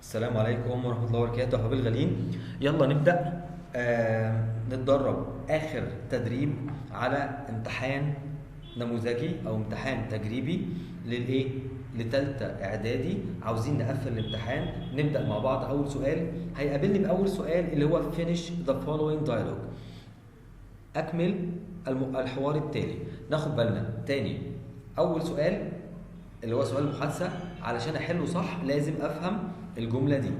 السلام عليكم ورحمة الله وبركاته حبايبي الغاليين. يلا نبدأ نتدرب آخر تدريب على امتحان نموذجي أو امتحان تجريبي للإيه؟ لتالتة إعدادي. عاوزين نقفل الامتحان. نبدأ مع بعض. أول سؤال هيقابلني بأول سؤال اللي هو finish the following dialogue. أكمل الحوار التالي. ناخد بالنا تاني. أول سؤال اللي هو سؤال المحادثة، علشان أحله صح لازم أفهم الجملة دي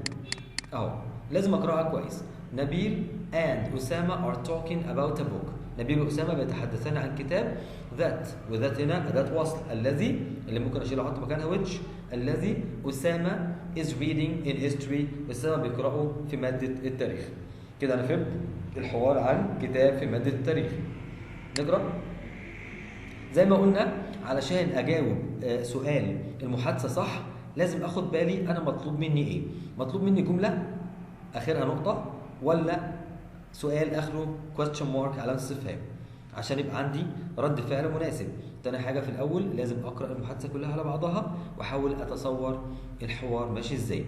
أهو، لازم أقرأها كويس. نبيل and أسامة are talking about a book. نبيل وأسامة بيتحدثان عن كتاب. that وذات هنا أداة وصل. الذي اللي ممكن أشيل أحط مكانها which. الذي أسامة is reading in history. أسامة بيقرأه في مادة التاريخ. كده أنا فهمت الحوار عن كتاب في مادة التاريخ. نقرأ زي ما قلنا. علشان أجاوب سؤال المحادثة صح لازم أخد بالي أنا مطلوب مني إيه. مطلوب مني جملة آخرها نقطة، ولا سؤال آخره question mark علامة استفهام، عشان يبقى عندي رد فعل مناسب. تاني حاجة في الأول لازم أقرأ المحادثة كلها على بعضها وأحاول أتصور الحوار ماشي إزاي،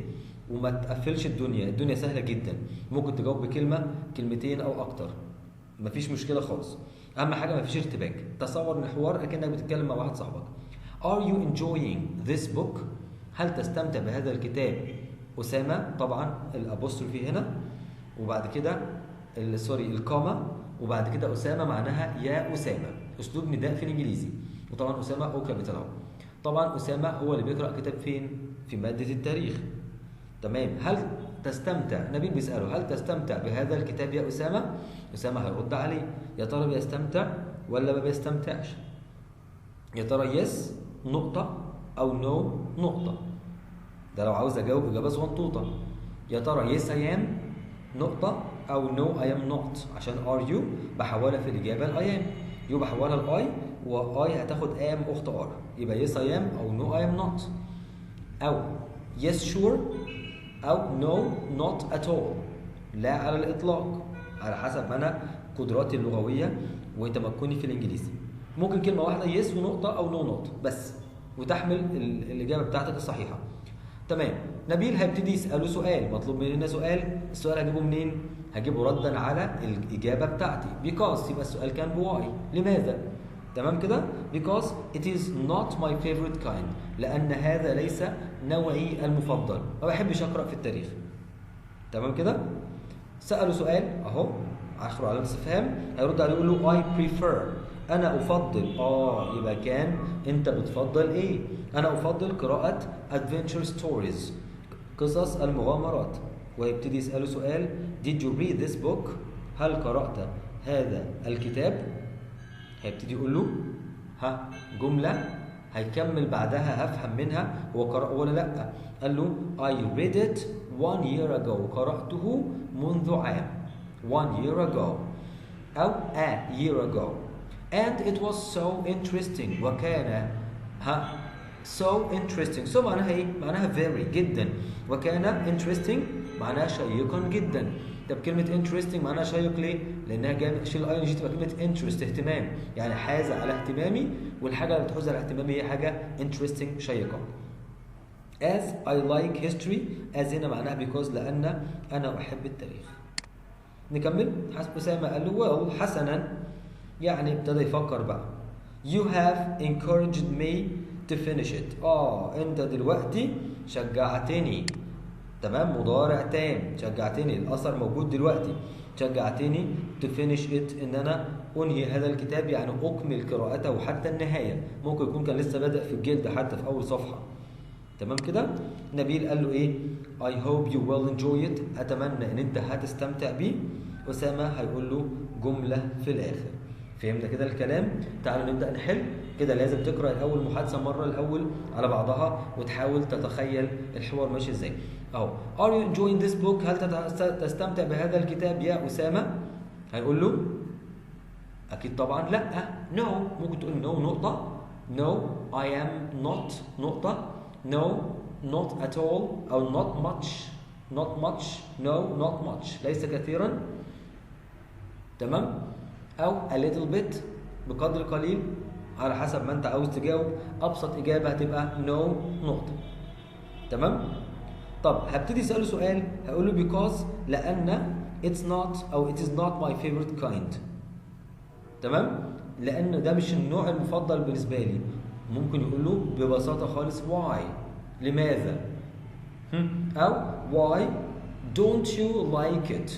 وما تقفلش الدنيا سهلة جدا. ممكن تجاوب بكلمة كلمتين أو أكتر، مفيش مشكلة خالص. أهم حاجة مفيش ارتباك. تصور من الحوار أكنك بتتكلم مع واحد صاحبك. Are you enjoying this book؟ هل تستمتع بهذا الكتاب؟ أسامة طبعا الأبوستروفي هنا، وبعد كده الكوما، وبعد كده أسامة معناها يا أسامة. أسلوب نداء في الإنجليزي. وطبعا أسامة أو كابيتال أهو. طبعا أسامة هو اللي بيقرأ كتاب فين؟ في مادة التاريخ. تمام. هل تستمتع؟ نبيل بيسأله هل تستمتع بهذا الكتاب يا أسامة؟ أسامة هيرد عليه يا ترى بيستمتع ولا ما بيستمتعش؟ يا ترى يس نقطة أو نو نقطة. ده لو عاوز أجاوب إجابة صغنطوطة. يا ترى يس I am نقطة أو نو I am not. عشان are you بحولها في الإجابة ل I am. you بحولها ل I، و I هتاخد am أخت R، يبقى yes I am أو no I am not، أو yes sure أو no not at all، لا على الإطلاق، على حسب ما أنا قدراتي اللغوية وتمكني في الإنجليزي. ممكن كلمة واحدة يس ونقطة أو نو نوت بس، وتحمل الإجابة بتاعتك الصحيحة. تمام. نبيل هيبتدي يسأله سؤال. مطلوب مننا سؤال. السؤال هجيبه منين؟ هجيبه ردا على الإجابة بتاعتي. because يبقى السؤال كان بواي. لماذا؟ تمام كده؟ because it is not my favorite kind. لأن هذا ليس نوعي المفضل. ما بحبش أقرأ في التاريخ. تمام كده؟ سأله سؤال أهو آخره علامة استفهام. هيرد عليه يقول له I prefer. أنا أفضل. يبقى كان أنت بتفضل إيه؟ أنا أفضل قراءة adventure stories، قصص المغامرات. ويبتدي يسأله سؤال Did you read this book؟ هل قرأت هذا الكتاب؟ هيبتدي يقول له جملة هيكمل بعدها هفهم منها هو قرأه ولا لأ. قال له I read it 1 year ago. قرأته منذ عام. 1 year ago أو a year ago. and it was so interesting. وكان so interesting. so معناها ايه؟ معناها very جدا. وكان interesting معناها شيقا جدا. طب كلمة interesting معناها شيق ليه؟ لأنها جاية شيل الاي ان جي تبقى كلمة interest اهتمام، يعني حاز على اهتمامي، والحاجة اللي بتحوز على اهتمامي هي حاجة interesting شيقة. as I like history. as هنا معناها because لأن أنا أحب التاريخ. نكمل. أسامة قال له well حسنا، يعني ابتدى يفكر بقى. You have encouraged me to finish it. انت دلوقتي شجعتني. تمام. مضارع تام. شجعتني، الاثر موجود دلوقتي. شجعتني to finish it ان انا انهي هذا الكتاب، يعني اكمل قراءته حتى النهايه. ممكن يكون كان لسه بادئ في الجلد حتى في اول صفحه. تمام كده. نبيل قال له ايه؟ I hope you will enjoy it. اتمنى ان انت هتستمتع بيه. أسامة هيقول له جمله في الاخر. فهمنا كده الكلام؟ تعالوا نبدأ نحل. كده لازم تقرأ الأول المحادثة مرة الأول على بعضها وتحاول تتخيل الحوار ماشي ازاي. أهو Are you enjoying this book؟ هل تستمتع بهذا الكتاب يا أسامة؟ هيقول له أكيد طبعا لا. No. ممكن تقول no نقطة. No I am not نقطة. No not at all أو not much. not much. No not much ليس كثيرا. تمام. أو a little bit بقدر قليل، على حسب ما أنت عاوز تجاوب. أبسط إجابة هتبقى no نقطة. تمام. طب هبتدي اساله سؤال، هقول له because لان it's not او it is not my favorite kind. تمام؟ لان ده مش النوع المفضل بالنسبه لي. ممكن يقول له ببساطه خالص why، لماذا؟ او why don't you like it،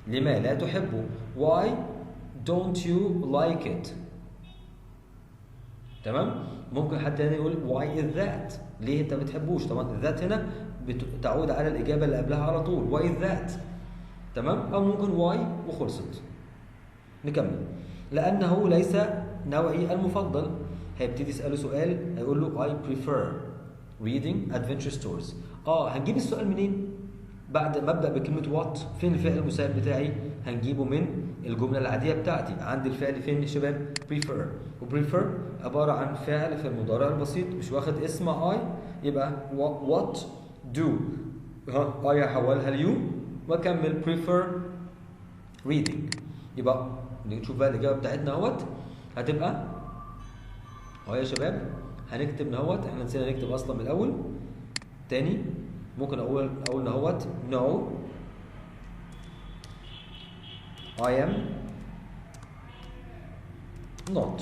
لما لا تحبه؟ why don't you like it؟ تمام؟ ممكن حد تاني يقول why is that، ليه انت ما بتحبوش؟ طبعا that هنا بتعود على الاجابه اللي قبلها على طول، why is that؟ تمام؟ او ممكن why وخلصت. نكمل. لانه ليس نوعي المفضل. هيبتدي يساله سؤال، هيقول له I prefer reading adventure stories. هنجيب السؤال منين؟ بعد ما ابدا بكلمه what، فين الفعل المساعد بتاعي؟ هنجيبه من الجمله العاديه بتاعتي. عندي الفعل فين يا شباب؟ prefer، وprefer عباره عن فعل في المضارع البسيط مش واخد اسم I، يبقى what do I هحولها ليو واكمل prefer reading. يبقى نشوف بقى الاجابه بتاعتنا اهوت هتبقى اهو يا شباب. هنكتب اهوت، احنا نسينا نكتب اصلا من الاول. تاني ممكن اقول اهوت no I am not،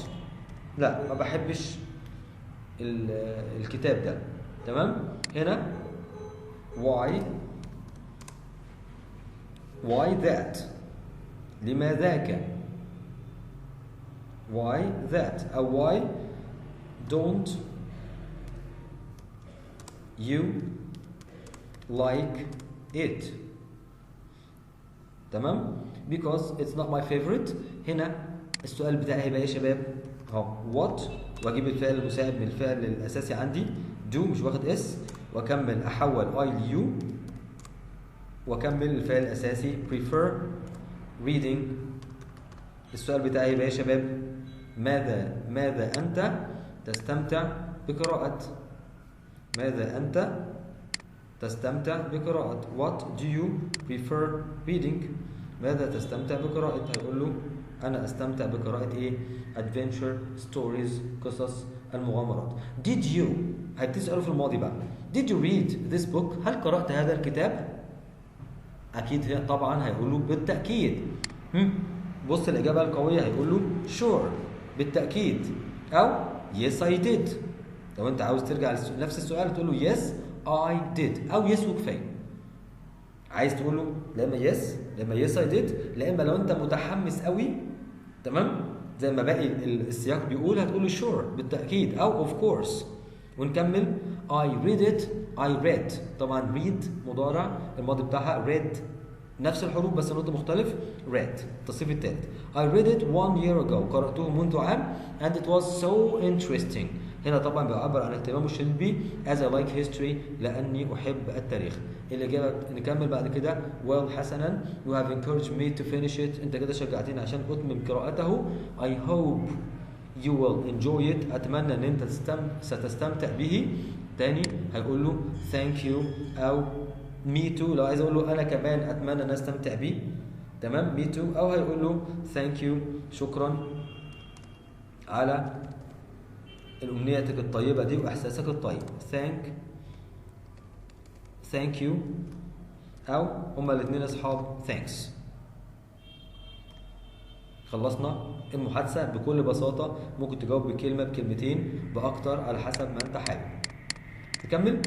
لا ما بحبش الكتاب ده. تمام؟ هنا why that، لماذاك، why that، أو why don't you like it. تمام؟ because it's not my favorite. هنا السؤال بتاعي هيبقى ايه يا شباب؟ اهو what، واجيب الفعل المساعد من الفعل الاساسي عندي do مش واخد اس، واكمل احول I ليو، واكمل الفعل الاساسي prefer reading. السؤال بتاعي هيبقى يا شباب ماذا انت تستمتع بقراءة؟ ماذا انت تستمتع بقراءة؟ what do you prefer reading؟ ماذا تستمتع بقراءة؟ هيقول له أنا أستمتع بقراءة إيه؟ adventure stories، قصص المغامرات. did you، هتسأله في الماضي بقى did you read this book؟ هل قرأت هذا الكتاب؟ أكيد طبعا هيقول له بالتأكيد. بص الإجابة القوية، هيقول له sure، بالتأكيد، أو yes I did. لو أنت عاوز ترجع لنفس السؤال تقول له yes I did، أو yes وكفاية. عايز تقول له لا اما يس، لا اما يس اي ديد، لا اما لو انت متحمس قوي تمام زي ما باقي السياق بيقول هتقول له شور، بالتاكيد، او اوف كورس. ونكمل I read it I read. طبعا read مضارع الماضي بتاعها read، نفس الحروف بس النطق مختلف. read التصريف الثالث I read it 1 year ago، قرأته منذ عام and it was so interesting. هنا طبعا بيعبر عن اهتمامه الشديد بيه as I like history، لأني أحب التاريخ. الإجابة نكمل بعد كده well حسنا you have encouraged me to finish it، أنت كده شجعتني عشان أتمم قراءته. I hope you will enjoy it، أتمنى أن أنت ستستمتع به. تاني هيقول له thank you أو me too، لو عايز أقول له أنا كمان أتمنى أن أستمتع به. تمام me too، أو هيقول له thank you، شكرا على الأمنيتك الطيبة دي وإحساسك الطيب. thank you، أو هما الاثنين أصحاب thanks. خلصنا المحادثة بكل بساطة. ممكن تجاوب بكلمة بكلمتين بأكتر على حسب ما أنت حابب. نكمل.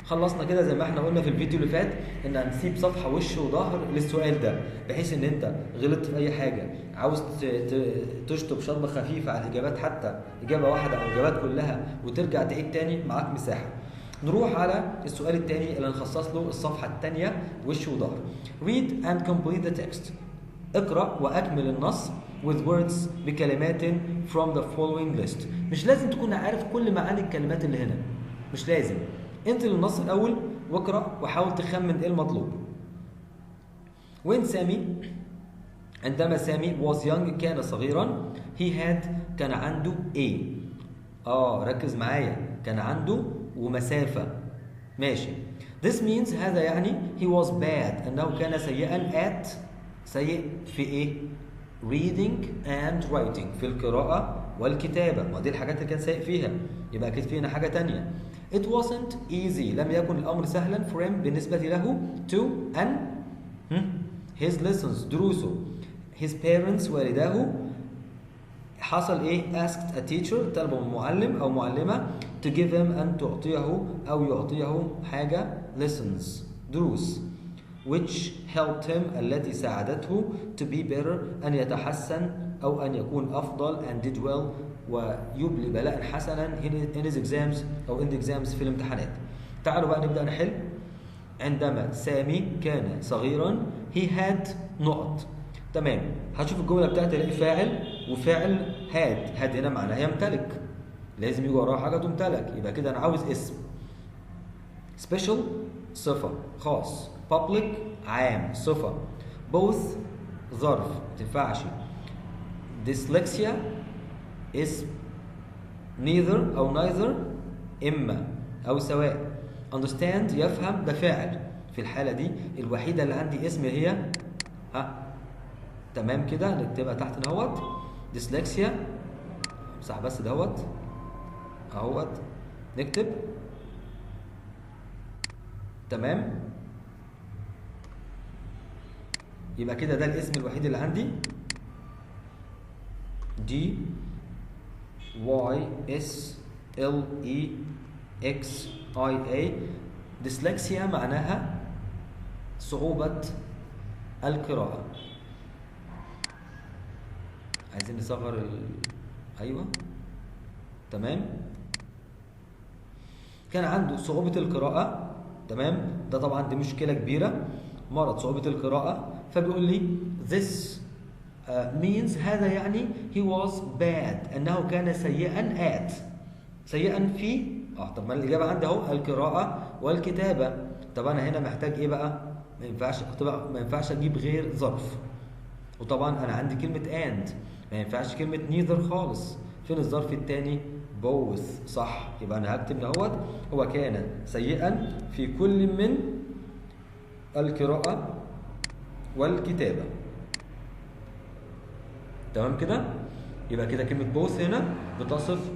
خلصنا كده زي ما احنا قلنا في الفيديو اللي فات ان هنسيب صفحه وش وظهر للسؤال ده، بحيث ان انت غلطت في اي حاجه عاوز تشطب شطبه خفيفه على الاجابات، حتى اجابه واحده او اجابات كلها، وترجع تعيد تاني، معاك مساحه. نروح على السؤال الثاني اللي هنخصص له الصفحه الثانيه وش وظهر. read and complete the text، اقرا واكمل النص with words، بكلمات from the following list. مش لازم تكون عارف كل معاني الكلمات اللي هنا، مش لازم. انزل النص الاول واقرا وحاول تخمن ايه المطلوب. وين سامي؟ عندما سامي was young كان صغيرا he had كان عنده ايه؟ ركز معايا، كان عنده ومسافه. ماشي. this means هذا يعني he was bad انه كان سيئا at سيء في ايه؟ reading and writing، في القراءه والكتابه. ما دي الحاجات اللي كان سيء فيها، يبقى اكيد في هنا حاجه ثانيه. It wasn't easy. لم يكن الأمر سهلا for him بالنسبة له to أن his lessons دروسه. His parents والداه حصل إيه؟ asked a teacher طلبوا من معلم أو معلمة to give him أن تعطيه أو يعطيه حاجة lessons دروس which helped him التي ساعدته to be better أن يتحسن أو أن يكون أفضل and did well ويبلي بلاء حسنا in his exams أو in the exams في الامتحانات. تعالوا بقى نبدأ نحل. عندما سامي كان صغيرا he had نقط. تمام. هتشوف الجملة بتاعت تلاقي فاعل وفاعل had هنا معناها يمتلك. لازم يجي وراها حاجة تمتلك. يبقى كده أنا عاوز اسم. special صفة خاص. public عام صفة. both ظرف متنفعش. dyslexia اسم. neither أو neither إما أو سواء. understand يفهم ده فاعل. في الحالة دي الوحيدة اللي عندي اسم هي تمام كده نكتبها تحت اهوت dyslexia. امسح بس دهوت اهوت نكتب تمام. يبقى كده ده الاسم الوحيد اللي عندي D Y S L E X I A. dyslexia معناها صعوبة القراءة. عايزين نصغر ايوه تمام. كان عنده صعوبة القراءة تمام. ده طبعا دي مشكلة كبيرة مرض صعوبة القراءة. فبيقول لي this means هذا يعني he was bad انه كان سيئا سيئا في طب ما الاجابة عندي اهو القراءة والكتابة. طب انا هنا محتاج ايه بقى؟ ما ينفعش اجيب غير ظرف. وطبعا انا عندي كلمة and ما ينفعش كلمة neither خالص. فين الظرف الثاني؟ both صح. يبقى انا هكتب اهوت هو كان سيئا في كل من القراءة والكتابة. تمام كده. يبقى كده كلمة both هنا بتصف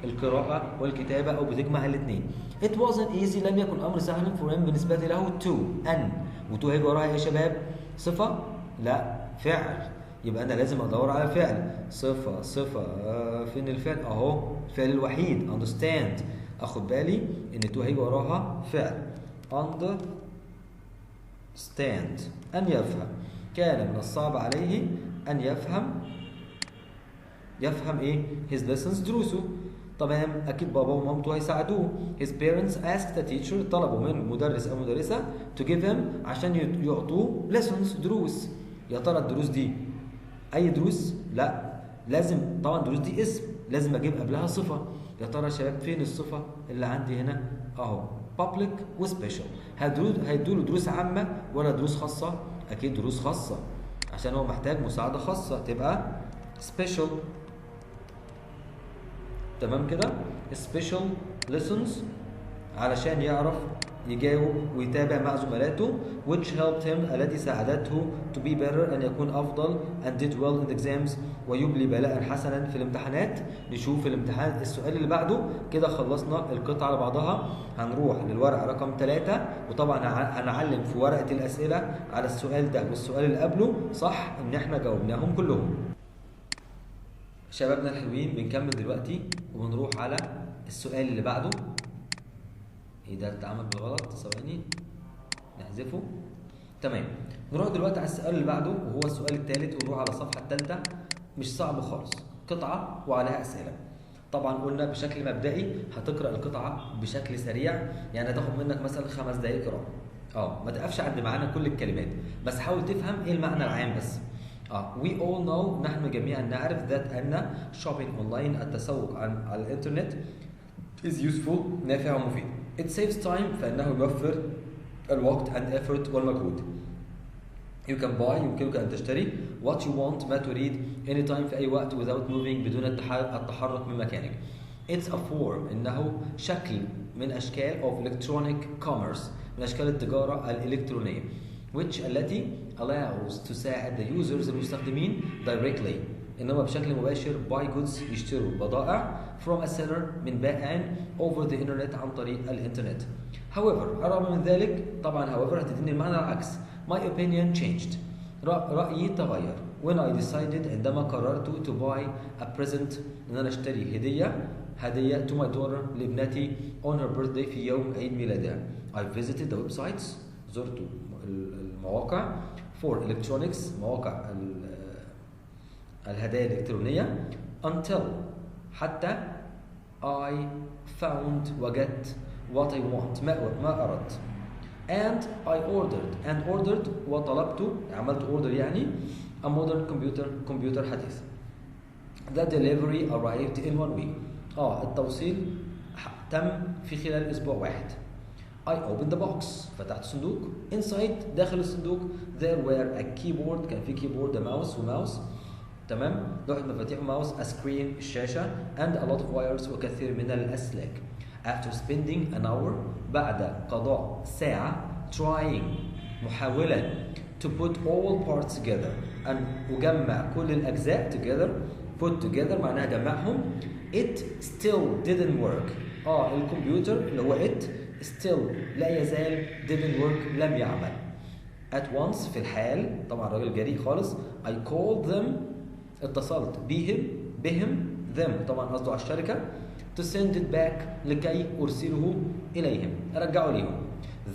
القراءة والكتابة أو بتجمع الاثنين. It wasn't easy لم يكن أمر سهلا for him بالنسبة له to أن وتو هيجي وراها يا شباب صفة؟ لا فعل. يبقى أنا لازم أدور على فعل. صفة فين الفعل؟ أهو الفعل الوحيد understand. أخد بالي إن تو هيجي وراها فعل understand أن يفهم. كان من الصعب عليه أن يفهم إيه؟ his lessons دروسه. تمام. أكيد بابا ومامته هيساعدوه. his parents asked the teacher طلبوا من مدرس أو مدرسة to give him عشان يعطوه lessons دروس. يا ترى الدروس دي أي دروس؟ لا لازم طبعا دروس دي اسم لازم أجيب قبلها صفة. يا ترى يا شباب فين الصفة اللي عندي هنا؟ أهو public وسبيشال. هيدوله دروس عامة ولا دروس خاصة؟ أكيد دروس خاصة عشان هو محتاج مساعدة خاصة تبقى special. تمام كده. special lessons علشان يعرف يجاوب ويتابع مع زملاته which helped him التي ساعدته to be better أن يكون أفضل and did well in the exams ويبلي بلاء حسنا في الامتحانات. نشوف الامتحان السؤال اللي بعده. كده خلصنا القطعة على بعضها. هنروح للورقة رقم 3 وطبعا هنعلم في ورقة الأسئلة على السؤال ده والسؤال اللي قبله صح إن احنا جاوبناهم كلهم. شبابنا الحلوين بنكمل دلوقتي وبنروح على السؤال اللي بعده. ايه ده اتعمل بالغلط؟ ثواني نحذفه. تمام. نروح دلوقتي على السؤال اللي بعده وهو السؤال الثالث ونروح على الصفحة الثالثة. مش صعب خالص. قطعة وعليها أسئلة. طبعا قلنا بشكل مبدئي هتقرأ القطعة بشكل سريع يعني هتاخد منك مثلا 5 دقايق قراءة. ما تقفش عند معانا كل الكلمات بس حاول تفهم ايه المعنى العام بس. we all know نحن جميعا نعرف that أن shopping online التسوق على الإنترنت is useful نافع ومفيد. It saves time فإنه يوفر الوقت and effort والمجهود. You can buy يمكنك أن تشتري what you want ما تريد anytime في أي وقت without moving بدون التحرك من مكانك. It's a form إنه شكل من أشكال of electronic commerce من أشكال التجارة الإلكترونية which التي allows تساعد the users المستخدمين directly انما بشكل مباشر buy goods يشتروا بضائع from a seller من بائع over the internet عن طريق الانترنت. however رغم من ذلك طبعا however هتديني المعنى العكس. my opinion changed رأيي تغير when I decided عندما قررت to buy a present ان انا اشتري هدية to my daughter لابنتي on her birthday في يوم عيد ميلادها. I visited the websites زرت المواقع for electronics مواقع الهدايا الإلكترونية until حتى I found وجدت what I want ما أردت and I ordered وطلبت عملت order يعني a modern computer حديث. The delivery arrived in 1 week. التوصيل تم في خلال أسبوع واحد. I opened the box فتحت الصندوق. Inside داخل الصندوق there were a keyboard كان في كيبورد ماوس وماوس تمام لوحة مفاتيح وماوس a screen الشاشة and a lot of wires وكثير من الأسلاك. After spending an hour بعد قضاء ساعة trying محاولا to put all parts together أن أجمع كل الأجزاء together put together معناها جمعهم it still didn't work. الكمبيوتر اللي هو it still لا يزال didn't work لم يعمل. At once في الحال طبعا راجل جريء خالص I called them اتصلت بهم them طبعا قصده على الشركة to send it back لكي أرسله إليهم أرجعه ليهم.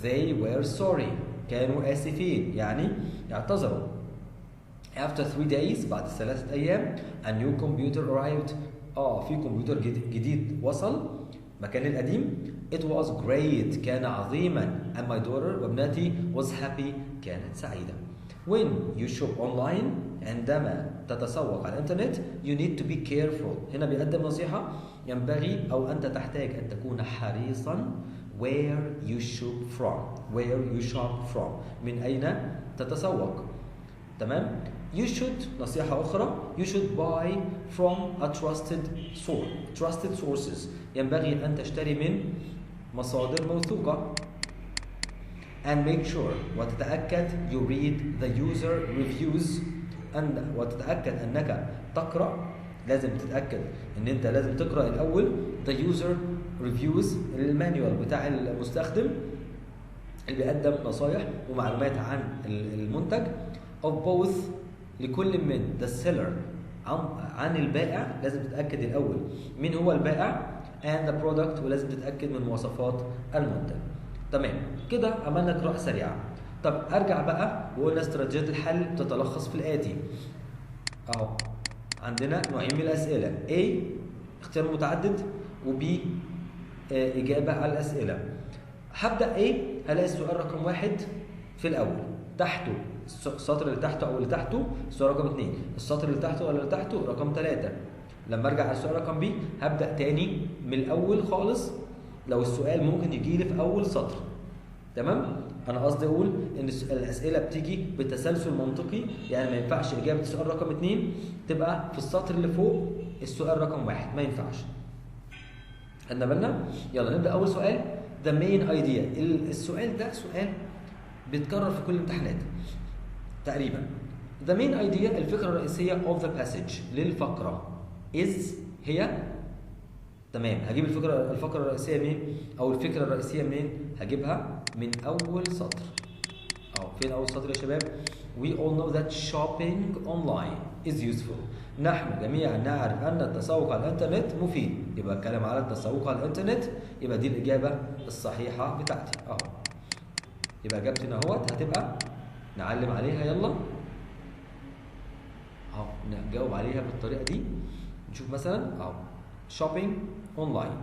They were sorry كانوا آسفين يعني اعتذروا. After 3 days بعد 3 أيام a new computer arrived في كمبيوتر جديد وصل مكان القديم. It was great كان عظيما and my daughter وابنتي was happy كانت سعيدة. When you shop online عندما تتسوق على الانترنت you need to be careful هنا بيقدم نصيحة ينبغي أو أنت تحتاج أن تكون حريصا where you shop from من أين تتسوق تمام. You should نصيحة أخرى you should buy from a trusted sources ينبغي أن تشتري من مصادر موثوقة and make sure وتتأكد you read the user reviews وتتأكد أنك تقرأ لازم تتأكد أن أنت لازم تقرأ الأول the user reviews المانيوال بتاع المستخدم اللي بيقدم نصايح ومعلومات عن المنتج of both لكل من the seller عن البائع لازم تتأكد الأول مين هو البائع and the product ولازم تتأكد من مواصفات المنتج. تمام كده عملنا قراءة سريعة. طب أرجع بقى وقلنا استراتيجية الحل تتلخص في الآتي أهو عندنا نوعين من الأسئلة A اختيار متعدد و B إجابة على الأسئلة. هبدأ A هلاقي السؤال رقم 1 في الأول تحته السطر اللي تحته أو اللي تحته السؤال رقم 2 السطر اللي تحته ولا اللي تحته رقم 3. لما أرجع على السؤال رقم B هبدأ تاني من الأول خالص لو السؤال ممكن يجي لي في أول سطر تمام. أنا قصدي أقول إن الأسئلة بتيجي بتسلسل منطقي يعني ما ينفعش إجابة السؤال رقم 2 تبقى في السطر اللي فوق السؤال رقم 1 ما ينفعش. خدنا بالنا؟ يلا نبدأ أول سؤال the main idea. السؤال ده سؤال بيتكرر في كل الامتحانات تقريبا. the main idea الفكرة الرئيسية of the passage للفقرة is هي تمام. هجيب الفقرة الرئيسية منين أو الفكرة الرئيسية منين؟ هجيبها من أول سطر. فين أول سطر يا شباب؟ we all know that shopping online is useful. نحن جميعا نعرف أن التسوق على الإنترنت مفيد. يبقى الكلام على التسوق على الإنترنت يبقى دي الإجابة الصحيحة بتاعتي يبقى إجابتنا اهوت هتبقى نعلم عليها يلا نجاوب عليها بالطريقة دي. نشوف مثلا shopping online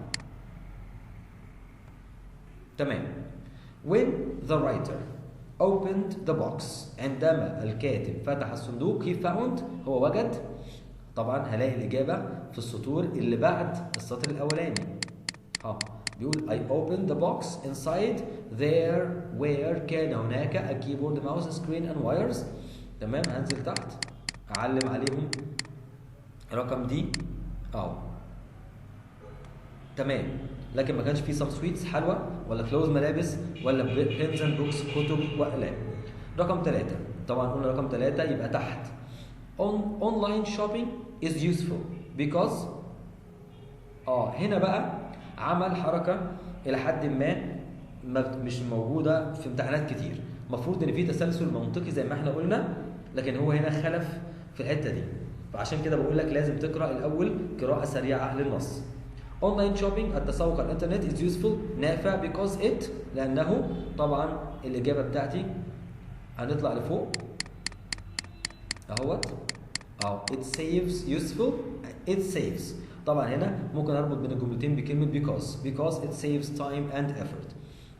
تمام. when the writer opened the box عندما الكاتب فتح الصندوق he found هو وجد طبعا هلاقي الإجابة في السطور اللي بعد السطر الأولاني بيقول I opened the box inside there where كان هناك a keyboard mouse screen and wires تمام. هنزل تحت أعلم عليهم رقم دي تمام. لكن ما كانش فيه some sweets حلوى ولا clothes ملابس ولا pens and books كتب وأقلام. رقم 3 طبعا قلنا رقم 3 يبقى تحت online shopping is useful because هنا بقى عمل حركة إلى حد ما مش موجودة في امتحانات كتير. المفروض إن في تسلسل منطقي زي ما احنا قلنا، لكن هو هنا خلف في الحتة دي، فعشان كده بقول لك لازم تقرأ الأول قراءة سريعة للنص. Online shopping التسوق على الإنترنت is useful نافع because it لأنه طبعا الإجابة بتاعتي هنطلع لفوق أهوت it saves useful it saves. طبعا هنا ممكن اربط بين الجملتين بكلمه because it saves time and effort.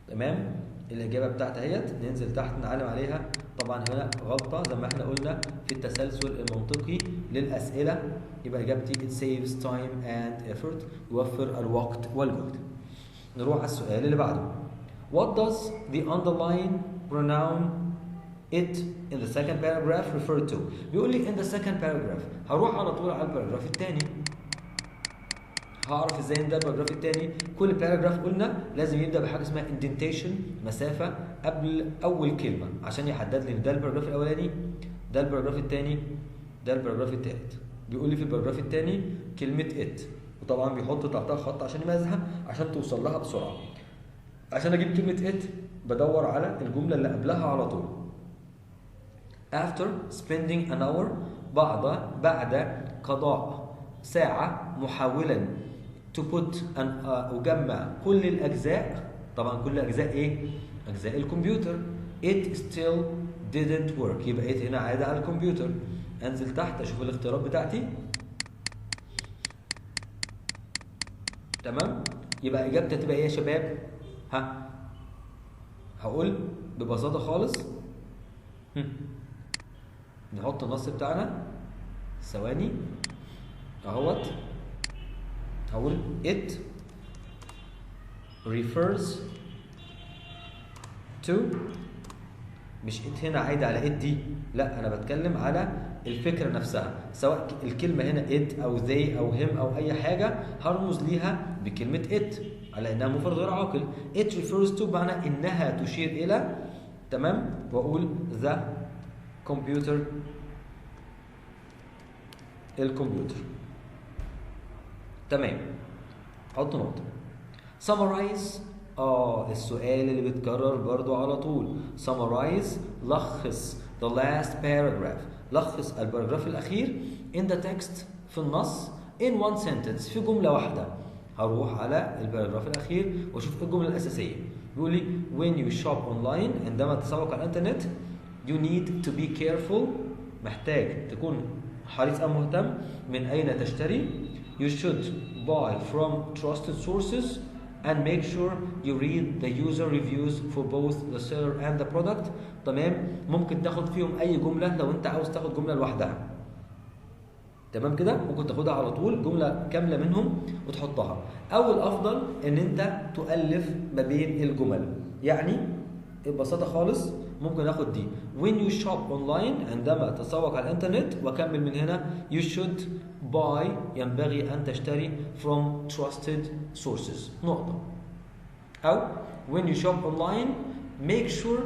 تمام، الاجابه بتاعتها اهيت، ننزل تحت نعلم عليها. طبعا هنا غلطه زي ما احنا قلنا في التسلسل المنطقي للاسئله، يبقى اجابتي it saves time and effort يوفر الوقت والجهد. نروح على السؤال اللي بعده. What does the underline pronoun it in the second paragraph refer to؟ بيقول لي in the second paragraph. هروح على طول على الباراجراف الثاني. هعرف ازاي ان ده الباراجراف الثاني؟ كل باراجراف قلنا لازم يبدا بحاجه اسمها indentation مسافه قبل اول كلمه عشان يحدد لي ان ده الباراجراف الاولاني، ده الباراجراف الثاني، ده الباراجراف الثالث. بيقول لي في الباراجراف الثاني كلمه it، وطبعا بيحط تحتها خط عشان يميزها عشان توصل لها بسرعه. عشان اجيب كلمه it بدور على الجمله اللي قبلها على طول. after spending an hour بعد قضاء ساعه محاولا to put أجمع كل الأجزاء. طبعا كل أجزاء إيه؟ أجزاء الكمبيوتر. it still didn't work، يبقى it هنا عادة على الكمبيوتر. أنزل تحت أشوف الاختيارات بتاعتي. تمام؟ يبقى إجابتي هتبقى إيه يا شباب؟ هقول ببساطة خالص نحط النص بتاعنا ثواني أهوت. هقول it refers to، مش it هنا عايدة على it دي، لا أنا بتكلم على الفكرة نفسها، سواء الكلمة هنا it أو they أو him أو أي حاجة هرمز ليها بكلمة it على إنها مفرد غير عاقل. it refers to معنى إنها تشير إلى، تمام، وأقول the computer الكمبيوتر. تمام، حط نقطة. summarize السؤال اللي بيتكرر برضو على طول. summarize لخص the last paragraph، لخص الباراجراف الأخير in the text في النص in one sentence في جملة واحدة. هروح على الباراجراف الأخير وأشوف الجملة الأساسية. بيقول لي when you shop online عندما تتسوق على الإنترنت you need to be careful محتاج تكون حريص أو مهتم من أين تشتري. You should buy from trusted sources and make sure you read the user reviews for both the seller and the product. تمام، ممكن تاخد فيهم أي جملة لو أنت عاوز تاخد جملة لوحدها. تمام كده، ممكن تاخدها على طول جملة كاملة منهم وتحطها، أو الأفضل إن أنت تؤلف ما بين الجمل. يعني ببساطة خالص ممكن اخد دي when you shop online عندما تتسوق على الانترنت، واكمل من هنا you should buy ينبغي ان تشتري from trusted sources نقطة. او when you shop online make sure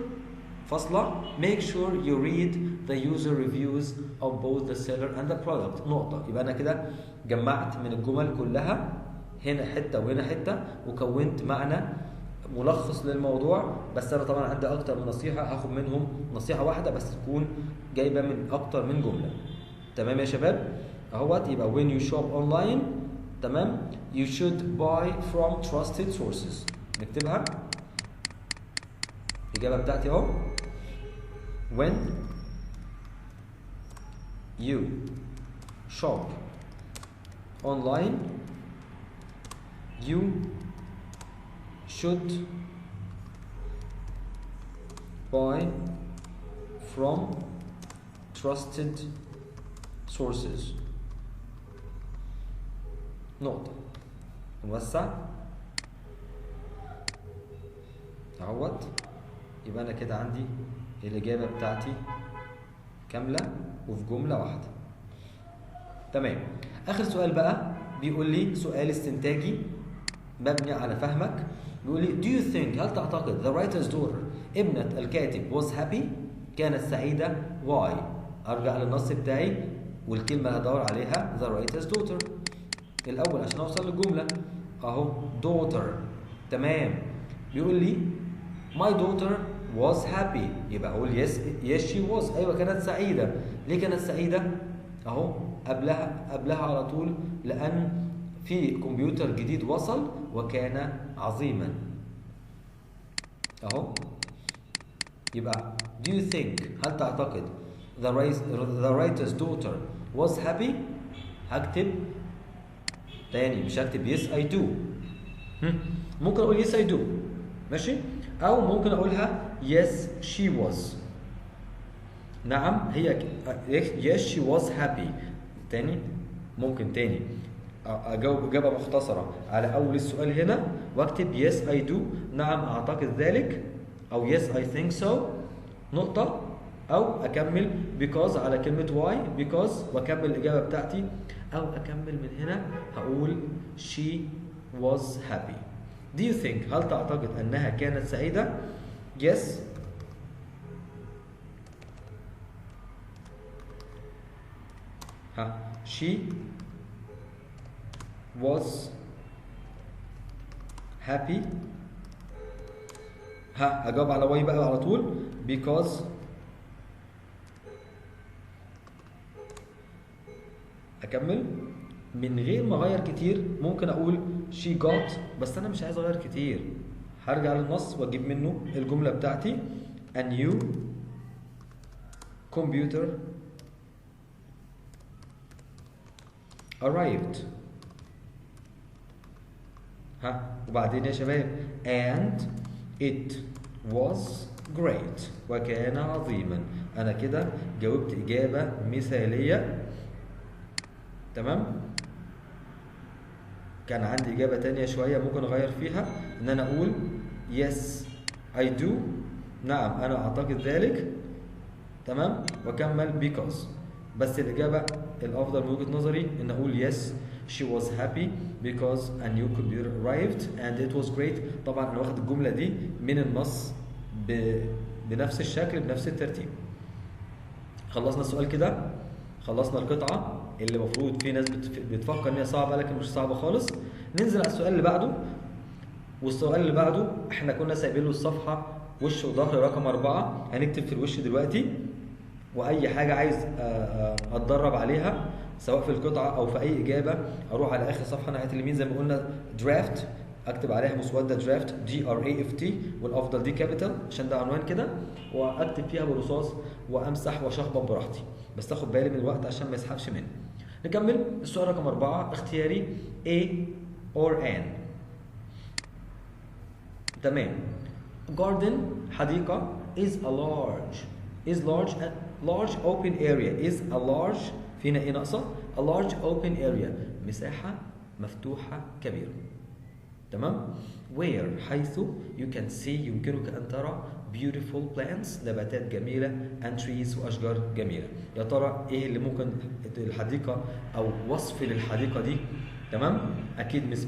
فاصلة make sure you read the user reviews of both the seller and the product نقطة. يبقى انا كده جمعت من الجمل كلها هنا حتة وهنا حتة وكونت معنى ملخص للموضوع. بس انا طبعا عندي اكتر من نصيحه، هاخد منهم نصيحه واحده بس تكون جايبه من اكتر من جمله. تمام يا شباب اهوت. يبقى when you shop online تمام you should buy from trusted sources. نكتبها الاجابه بتاعتي اهو when you shop online you should buy from trusted sources نقطة. نوسع اهوت. يبقى انا كده عندي الاجابة بتاعتي كاملة وفي جملة واحدة. تمام، اخر سؤال بقى بيقول لي سؤال استنتاجي مبني على فهمك. بيقول لي do you think هل تعتقد the writer's daughter ابنة الكاتب was happy كانت سعيدة why. ارجع للنص بتاعي والكلمة اللي هدور عليها the writer's daughter الأول عشان أوصل للجملة. أهو daughter. تمام. بيقول لي my daughter was happy. يبقى أقول yes she was. أيوة كانت سعيدة. ليه كانت سعيدة؟ أهو قبلها على طول، لأن في كمبيوتر جديد وصل وكان عظيما. أهو. يبقى do you think هل تعتقد the writer's daughter was happy؟ هكتب تاني، مش هكتب yes I do. ممكن اقول yes I do ماشي، او ممكن اقولها yes she was. نعم هي yes she was happy. تاني ممكن تاني اجاوب اجابه مختصره على اول السؤال هنا واكتب yes I do نعم اعتقد ذلك، او yes I think so نقطه، او اكمل because على كلمه why because واكمل الاجابه بتاعتي، او اكمل من هنا هقول she was happy. Do you think هل تعتقد انها كانت سعيده؟ yes she was happy. اجاوب على why بقى على طول because اكمل من غير ما اغير كتير. ممكن اقول she got بس انا مش عايز اغير كتير، هرجع للنص واجيب منه الجمله بتاعتي a new computer arrived. وبعدين يا شباب and it was great وكان عظيما. انا كده جاوبت اجابه مثاليه. تمام. كان عندي اجابه تانية شويه ممكن اغير فيها، ان انا اقول yes I do نعم انا اعتقد ذلك. تمام. واكمل because. بس الاجابه الافضل من وجهه نظري ان اقول yes she was happy because a new computer arrived and it was great. طبعا انا واخد الجمله دي من النص بنفس الشكل بنفس الترتيب. خلصنا السؤال كده، خلصنا القطعه اللي المفروض في ناس بتفكر ان هي صعبه لكن مش صعبه خالص. ننزل على السؤال اللي بعده، والسؤال اللي بعده احنا كنا سايبين له الصفحه وش وظهر رقم 4. هنكتب في الوش دلوقتي، واي حاجه عايز اتدرب عليها سواء في القطعه او في اي اجابه اروح على اخر صفحه ناحيه اليمين زي ما قلنا درافت، اكتب عليها مسوده درافت DRAFT، والافضل دي كابيتال عشان ده عنوان كده، واكتب فيها بالرصاص وامسح واشخبط براحتي، بس تاخد بالي من الوقت عشان ما يسحبش مني. نكمل السؤال رقم 4. اختياري A or N. تمام. garden حديقه is a large open area is a large فينا ايه ناقصه؟ a large open area مساحه مفتوحه كبيره. تمام. where حيث you can see يمكنك ان ترى beautiful plants نباتات جميله and trees واشجار جميله. يا ترى ايه اللي ممكن الحديقه او وصف للحديقه دي؟ تمام. اكيد مش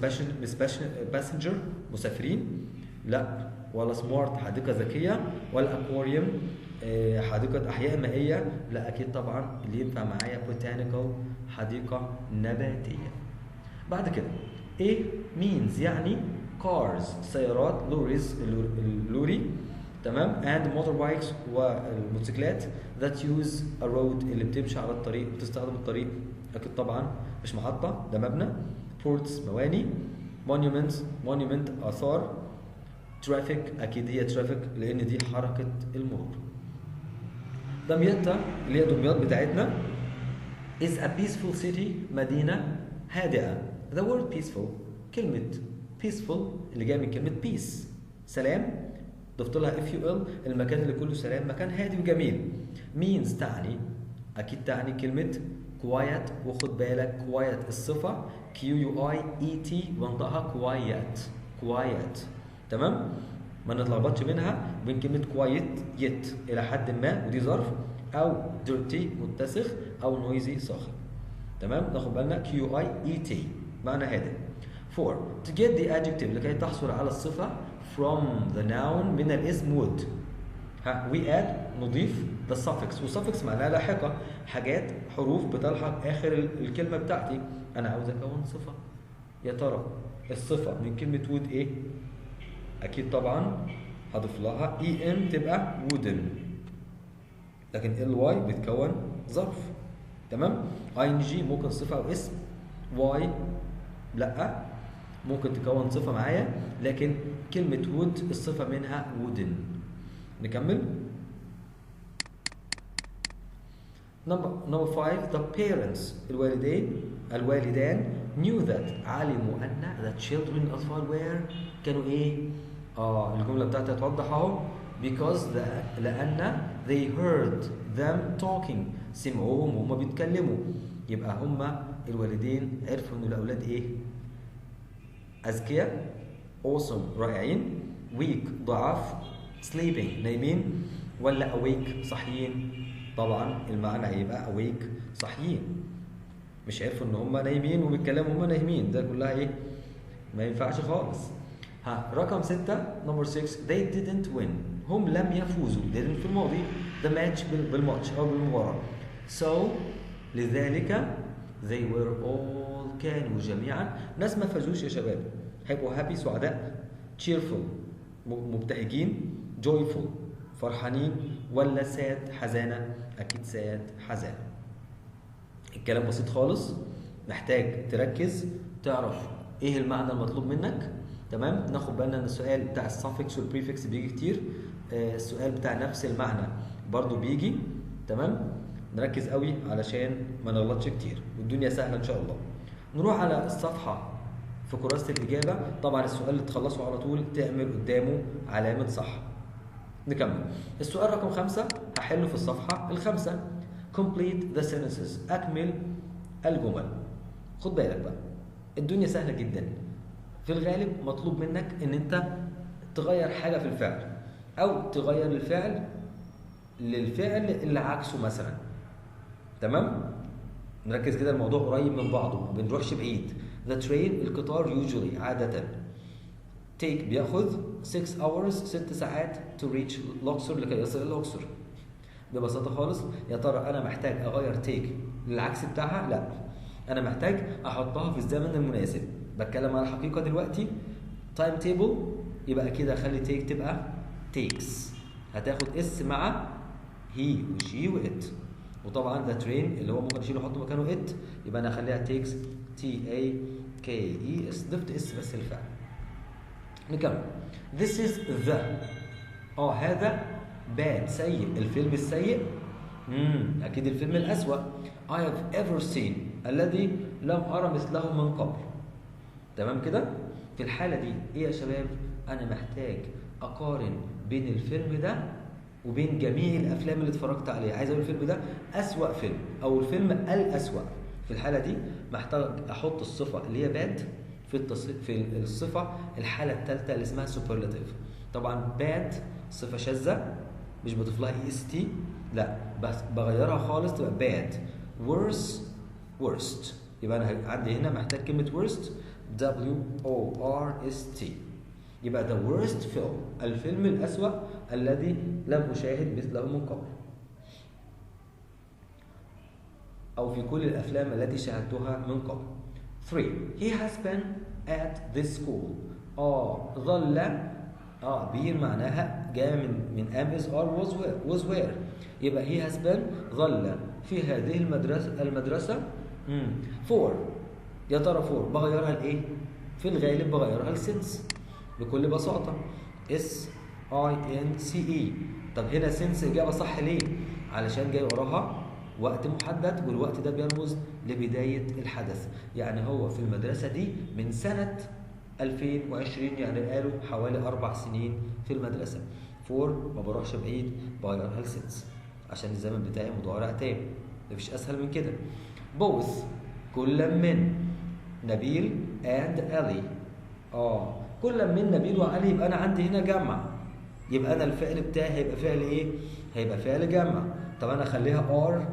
باسنجر مسافرين، لا، ولا سمارت حديقه ذكيه، ولا اكواريوم حديقه احياء مائيه، لا اكيد طبعا اللي ينفع معايا بوتانيكال حديقه نباتيه. بعد كده A means يعني cars سيارات، لوريز اللوري، تمام، and motorbikes والموتوسيكلات that use a road اللي بتمشي على الطريق بتستخدم الطريق، اكيد طبعا مش محطه ده مبنى، ports مواني، monument اثار، traffic اكيد هي traffic لان دي حركه المرور. دمياط اللي هي دمياط بتاعتنا is a peaceful city مدينه هادئه. the word peaceful كلمه peaceful اللي جايه من كلمه peace سلام، ضفت لها FUL المكان اللي كله سلام، مكان هادي وجميل. means تعني اكيد تعني كلمه quiet، وخد بالك quiet الصفه QUIET وانطقها quiet. تمام. ما نتلخبطش منها بين كلمه quiet yet الى حد ما ودي ظرف، او dirty متسخ، او noisy صاخب. تمام. ناخد بالنا QUIET معنى هادئ. 4 to get the adjective لكي تحصل على الصفه from the noun من الاسم would. ها we add نضيف the suffix، والsuffix معناها لاحقة، حاجات حروف بتلحق آخر الكلمة بتاعتي. أنا عاوز أكون صفة، يا ترى الصفة من كلمة wood إيه؟ أكيد طبعا هضيف لها em تبقى wooden، لكن ly بتكون ظرف. تمام؟ ing ممكن صفة أو اسم، y لأ ممكن تكون صفة معايا، لكن كلمة wood الصفة منها wooden. نكمل. number 5 the parents الوالدان knew that علموا أن the children الأطفال were كانوا إيه؟ الجملة بتاعتها توضح أهو because لأن they heard them talking سمعوهم وهم بيتكلموا. يبقى هما الوالدين عرفوا إن الأولاد إيه؟ أذكياء، awesome رائعين، weak ضعاف، sleeping نايمين، ولا awake صحيين؟ طبعا المعنى هيبقى awake صحيين، مش عرفوا ان هم نايمين وبيتكلموا هم نايمين، ده كلها ايه؟ ما ينفعش خالص. رقم 6 number 6 they didn't win هم لم يفوزوا didn't في الماضي the match بالماتش او بالمباراة so لذلك they were all كانوا جميعا. ناس ما فازوش يا شباب هيبقوا happy سعداء، cheerful مبتهجين، joyful فرحانين، ولا sad حزانة؟ أكيد sad حزانة. الكلام بسيط خالص، محتاج تركز تعرف إيه المعنى المطلوب منك. تمام؟ ناخد بالنا إن السؤال بتاع السافكس والبريفكس بيجي كتير، السؤال بتاع نفس المعنى برضو بيجي. تمام؟ نركز قوي علشان ما نغلطش كتير والدنيا سهلة إن شاء الله. نروح على الصفحة في كراسة الإجابة. طبعا السؤال اللي تخلصه على طول تعمل قدامه علامة صح. نكمل. السؤال رقم 5 هحله في الصفحة ال5. complete the sentences أكمل الجمل. خد بالك بقى الدنيا سهلة جدا، في الغالب مطلوب منك ان انت تغير حاجة في الفعل او تغير الفعل للفعل اللي عكسه مثلا. تمام؟ نركز كده، الموضوع قريب من بعضه ما بنروحش بعيد. the train القطار usually عادة take بياخذ 6 hours 6 ساعات to reach الأقصر لكي يصل إلى الأقصر. ببساطة خالص يا ترى أنا محتاج أغير take للعكس بتاعها؟ لا، أنا محتاج أحطها في الزمن المناسب. بتكلم على الحقيقة دلوقتي time table، يبقى كده أخلي take تبقى takes، هتاخد اس مع he وشي وإت. وطبعا the train اللي هو ممكن أشيله أحط مكانه it، يبقى أنا أخليها takes takes، ضفت اس بس الفعل. نكمل. This is the هذا bad سيء، الفيلم السيء أكيد الفيلم الأسوأ. I have ever seen الذي لم أرى مثله من قبل. تمام كده؟ في الحالة دي إيه يا شباب؟ أنا محتاج أقارن بين الفيلم ده وبين جميع الأفلام اللي اتفرجت عليها. عايز أقول الفيلم ده أسوأ فيلم أو الفيلم الأسوأ. في الحالة دي محتاج أحط الصفة اللي هي bad في الصفة الحالة الثالثة اللي اسمها superlative. طبعا bad صفة شاذة مش بضيف لها est، لا بس بغيرها خالص تبقى bad. worst يبقى أنا عندي هنا محتاج كلمة worst worst، يبقى the worst film الفيلم الأسوأ الذي لم أشاهد مثله من قبل، أو في كل الأفلام التي شاهدتها من قبل. 3 he has been at this school. ظل بين معناها جاء من am is or was where، يبقى he has been ظل في هذه المدرسة 4. يا ترى 4 بغيرها لإيه؟ في الغالب بغيرها لسنس بكل بساطة SINCE. طب هنا سنس إجابة صح ليه؟ علشان جاي وراها وقت محدد، والوقت ده بيرمز لبداية الحدث. يعني هو في المدرسة دي من سنة 2020، يعني قالوا حوالي 4 سنين في المدرسة. 4 ما بروحش بعيد بغيرها لسنس عشان الزمن بتاعي مضارع تام، مفيش أسهل من كده. both كل من نبيل and علي. كل من نبيل وعلي، يبقى أنا عندي هنا جمع، يبقى أنا الفعل بتاعي هيبقى فعل إيه؟ هيبقى فعل جمع. طب أنا أخليها are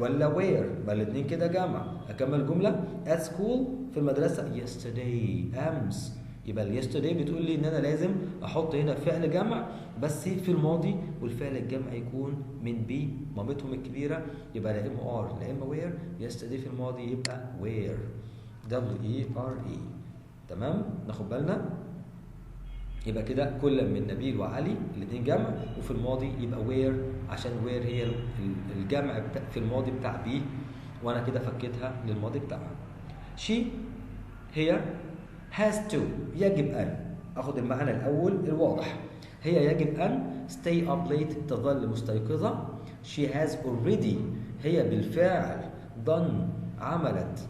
ولا where؟ ما الاتنين كده جمع. أكمل جملة at school في المدرسة yesterday أمس يبقى ال yesterday بتقول لي ان انا لازم احط هنا فعل جمع بس في الماضي، والفعل الجمع يكون من بي مامتهم الكبيره، يبقى لا اما ار لا اما وير. yesterday في الماضي يبقى وير، W-E-R-E. تمام، ناخد بالنا. يبقى كده كل من نبيل وعلي الاثنين جمع، وفي الماضي يبقى وير عشان وير هي الجمع في الماضي بتاع بي، وانا كده فكيتها للماضي بتاعها. she هي has to يجب ان، اخد المعنى الاول الواضح، هي يجب ان stay up late تظل مستيقظة. she has already هي بالفعل done عملت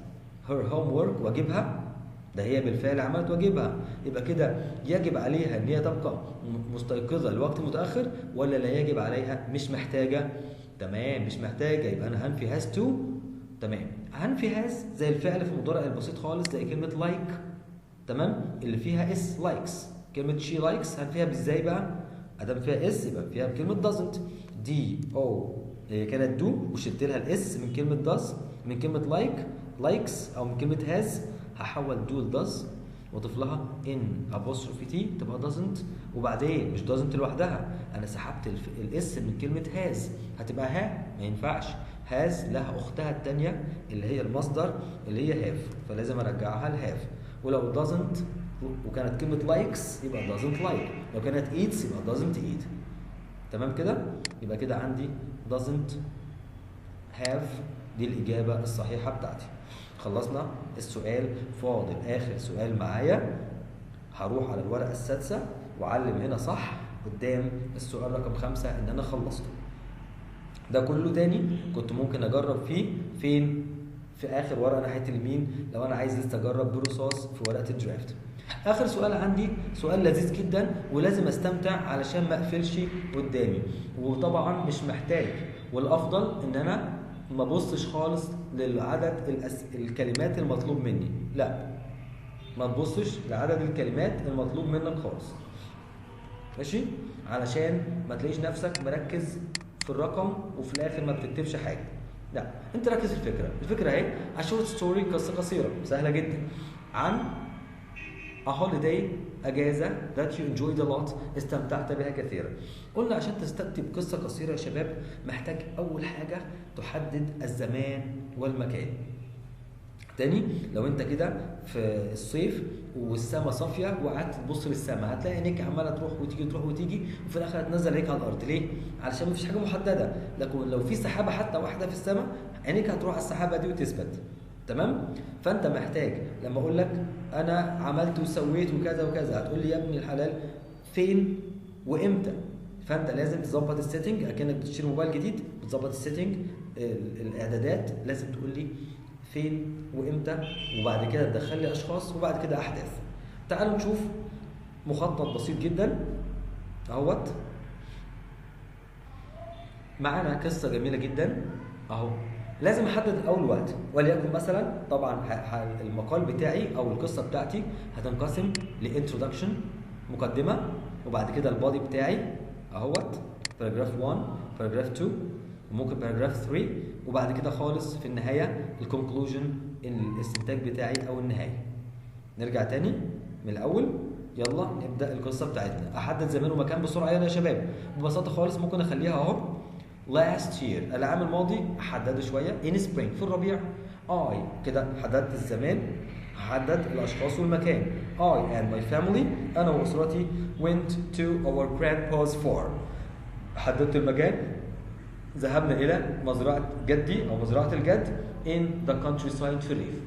her homework واجبها، ده هي بالفعل عملت واجبها، يبقى كده يجب عليها ان هي تبقى مستيقظة لوقت متأخر ولا لا يجب عليها؟ مش محتاجة. تمام مش محتاجة، يبقى انا هنفي has to. تمام، هنفي has زي الفعل في المضارع البسيط خالص زي كلمة like، تمام، اللي فيها اس likes. كلمة she likes هنفيها ازاي بقى؟ ادام فيها اس يبقى فيها بكلمة doesn't. دي او هي كانت do وشلت لها الاس من كلمة does، من كلمة like likes او من كلمة has، هحول do ل does واضيف لها in apostrophe t تبقى doesn't، وبعدين مش doesn't لوحدها، انا سحبت الاس من كلمة has هتبقى ها، ما ينفعش. has لها اختها الثانيه اللي هي المصدر اللي هي have، فلازم ارجعها ل have. ولو doesn't وكانت كلمة likes يبقى doesn't like، لو كانت eats يبقى doesn't eat. تمام كده، يبقى كده عندي doesn't have دي الإجابة الصحيحة بتاعتي. خلصنا السؤال، فاضل آخر سؤال معايا، هروح على الورقة السادسة وأعلم هنا صح قدام السؤال رقم 5 إن أنا خلصته. ده كله تاني كنت ممكن أجرب فيه فين؟ في آخر ورقة ناحية اليمين لو أنا عايز لسه أجرب برصاص في ورقة الدرافت. آخر سؤال عندي سؤال لذيذ جدا ولازم أستمتع علشان ما أقفلش قدامي، وطبعا مش محتاج، والأفضل إن أنا ما بصش خالص للعدد الكلمات المطلوب مني، لا ما تبصش لعدد الكلمات المطلوب منك خالص، ماشي؟ علشان ما تلاقيش نفسك مركز في الرقم وفي الاخر ما بتكتبش حاجه. لا انت ركز في الفكره اهي. A short story قصه قصيره سهله جدا عن a holiday اجازه that you enjoyed a lot استمتعت بها كثيرا. قلنا عشان تستكتب قصه قصيره يا شباب محتاج اول حاجه تحدد الزمان والمكان. تاني لو انت كده في الصيف والسماء صافيه وقعدت تبص للسماء هتلاقي عينيك عماله تروح وتيجي وفي الاخر هتنزل عينيك على الارض. ليه؟ علشان مفيش حاجه محدده، لكن لو في سحابه حتى واحده في السماء عينيك هتروح على السحابه دي وتثبت. تمام؟ فانت محتاج لما اقول لك انا عملت وسويت وكذا وكذا هتقول لي يا ابن الحلال فين وامتى؟ فانت لازم تظبط السيتنج اكنك بتشتري موبايل جديد، بتظبط السيتنج الاعدادات، لازم تقول لي فين وامتى، وبعد كده تدخل لي اشخاص وبعد كده احداث. تعالوا نشوف مخطط بسيط جدا اهوت. معانا قصه جميله جدا اهو. لازم احدد اول وقت، وليكن مثلا طبعا المقال بتاعي او القصه بتاعتي هتنقسم لانترودكشن مقدمه، وبعد كده البادي بتاعي اهوت باراجراف 1 باراجراف 2 وممكن باراجراف 3، وبعد كده خالص في النهايه الكونكلوجن الاستنتاج بتاعي او النهايه. نرجع تاني من الاول، يلا نبدا القصه بتاعتنا. احدد زمان ومكان بسرعه يا شباب. ببساطه خالص ممكن اخليها اهو last year العام الماضي، احدده شويه in spring في الربيع. كده حددت الزمان، حددت الاشخاص والمكان. I and my family انا واسرتي went to our grandpa's farm. حددت المكان، ذهبنا الى مزرعه جدي او مزرعه الجد in the countryside في الريف.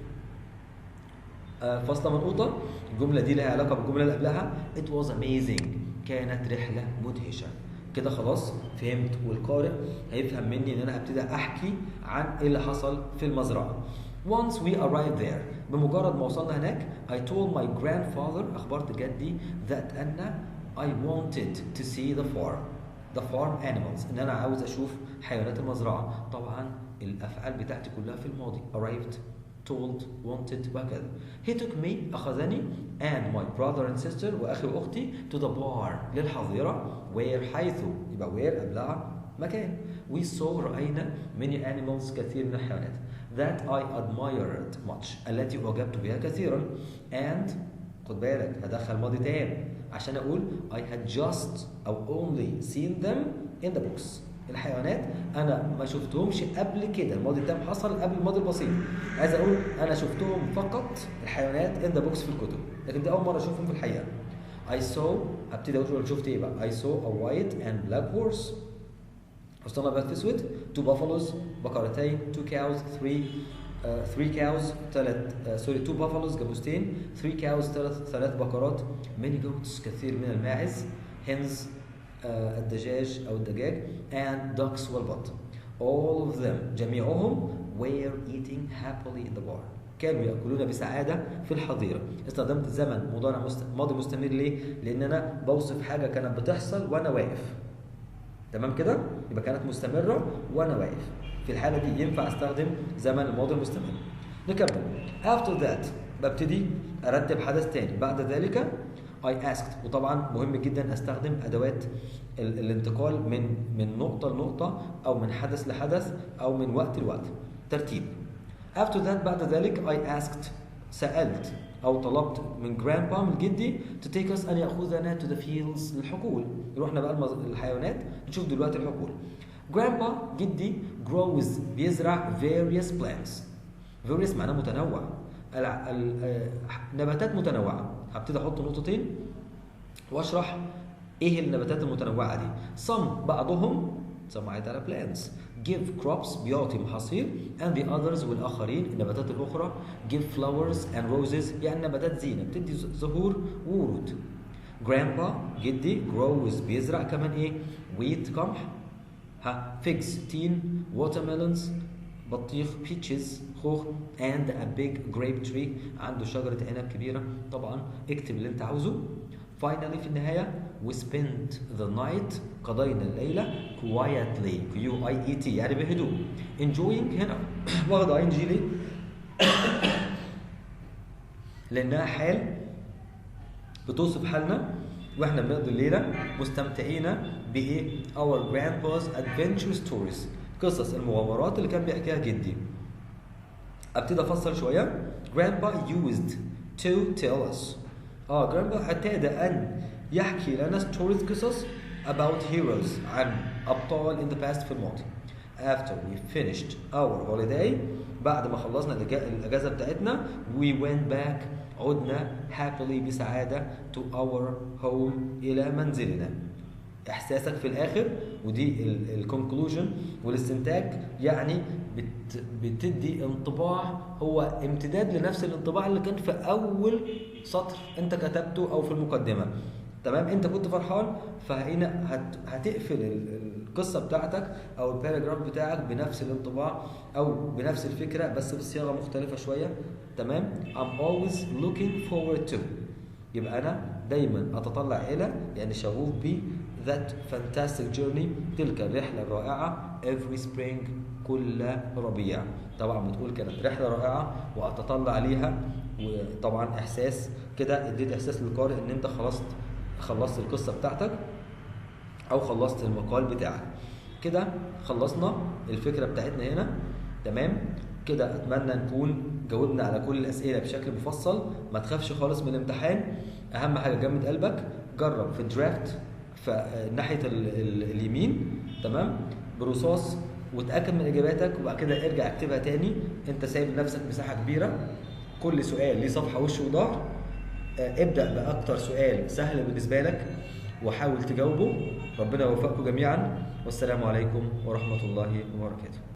فاصله منقوطه، الجمله دي لها علاقه بالجمله اللي قبلها it was amazing كانت رحله مدهشه. كده خلاص فهمت، والقارئ هيفهم مني ان انا هبتدي احكي عن ايه اللي حصل في المزرعه. Once we arrived there بمجرد ما وصلنا هناك I told my grandfather اخبرت جدي that أن I wanted to see the farm animals ان انا عاوز اشوف حيوانات المزرعه. طبعا الافعال بتاعتي كلها في الماضي arrived told wanted وهكذا. He took me اخذني and my brother and sister واخي واختي to the barn للحظيره where حيث يبقى where قبلها مكان. We saw رأينا many animals كثير من الحيوانات that I admired much التي أعجبت بها كثيرا and خد بالك هدخل ماضي تام عشان اقول I had just او only seen them in the books. الحيوانات انا ما شفتهمش قبل كده، الماضي التام حصل قبل الماضي البسيط. عايز اقول انا شفتهم فقط الحيوانات in the books في الكتب، لكن دي اول مره اشوفهم في الحقيقه. I saw، ابتدي اقول شفت ايه بقى. I saw a white and black horse، حصان ابيض في اسود. 2 buffaloes، بقرتين. 2 cows، 3 cows، 2 buffaloes جاموستين. 3 cows، 3 بقرات. many goats، كثير من الماعز. hens، الدجاج او الدجاج. and ducks، والبط. all of them، جميعهم were eating happily in the barn، كانوا ياكلون بسعاده في الحظيره. استخدمت زمن مضارع ماضي مستمر ليه؟ لان انا بوصف حاجه كانت بتحصل وانا واقف. تمام كده؟ يبقى كانت مستمره وانا واقف. في الحاله دي ينفع استخدم زمن الماضي المستمر. نكمل. after that، ببتدي ارتب حدث تاني. بعد ذلك I asked، وطبعا مهم جدا استخدم ادوات الانتقال من نقطه لنقطه او من حدث لحدث او من وقت لوقت. ترتيب. after that، بعد ذلك I asked، سألت أو طلبت من grandpa، من جدي to take us، أن يأخذنا to the fields، للحقول. رحنا بقى الحيوانات نشوف دلوقتي الحقول. grandpa، جدي grows، بيزرع various plants. various معناه متنوع، نباتات متنوعة. هبتدي أحط نقطتين وأشرح إيه النباتات المتنوعة دي. some، بعضهم، some على plants. give crops، بيعطي محاصيل. and the others، والآخرين النباتات الأخرى give flowers and roses، يعني نباتات زينة بتدي زهور وورود. grandpa، جدي grows، بيزرع كمان إيه؟ wheat، قمح. figs، تين. watermelons، بطيخ. peaches، خوخ. and a big grape tree، عنده شجرة عنب كبيرة. طبعا اكتب اللي انت عاوزه. finally، في النهاية we spent the night، قضينا الليلة quietly، Q-I-E-T، يعني بهدوء. enjoying هنا واخدة ing ليه؟ لأنها حال بتوصف حالنا واحنا بنقضي الليلة مستمتعين بإيه؟ our grandpa's adventure stories، قصص المغامرات اللي كان بيحكيها جدي. ابتدي افصل شوية. grandpa used to tell us، grandpa اعتاد أن يحكي لنا stories، قصص about heroes، عن أبطال in the past، في الماضي. after we finished our holiday، بعد ما خلصنا الأجازة بتاعتنا we went back، عدنا happily، بسعادة to our home، إلى منزلنا. إحساسك في الآخر، ودي الكونكلوجن والاستنتاج، يعني بتدي انطباع هو امتداد لنفس الانطباع اللي كان في أول سطر أنت كتبته أو في المقدمة. تمام؟ انت كنت فرحان، فهنا هتقفل القصه بتاعتك او الباراجراف بتاعك بنفس الانطباع او بنفس الفكره بس بصياغه مختلفه شويه. تمام؟ I'm always looking forward to، يبقى انا دايما اتطلع الى، يعني شغوف ب that fantastic journey، تلك الرحله الرائعه every spring، كل ربيع. طبعا بتقول كانت رحله رائعه واتطلع ليها، وطبعا احساس كده، اديت احساس للقارئ ان انت خلصت القصة بتاعتك أو خلصت المقال بتاعك. كده خلصنا الفكرة بتاعتنا هنا. تمام؟ كده أتمنى نكون جاوبنا على كل الأسئلة بشكل مفصل. ما تخافش خالص من الامتحان، أهم حاجة جمد قلبك. جرب في الدرافت في ناحية اليمين، تمام، برصاص، وتأكد من إجاباتك، وبعد كده ارجع اكتبها تاني. أنت سايب لنفسك مساحة كبيرة، كل سؤال ليه صفحة وش وظهر. ابدأ بأكتر سؤال سهل بالنسبة لك وحاول تجاوبه. ربنا يوفقكم جميعا، والسلام عليكم ورحمة الله وبركاته.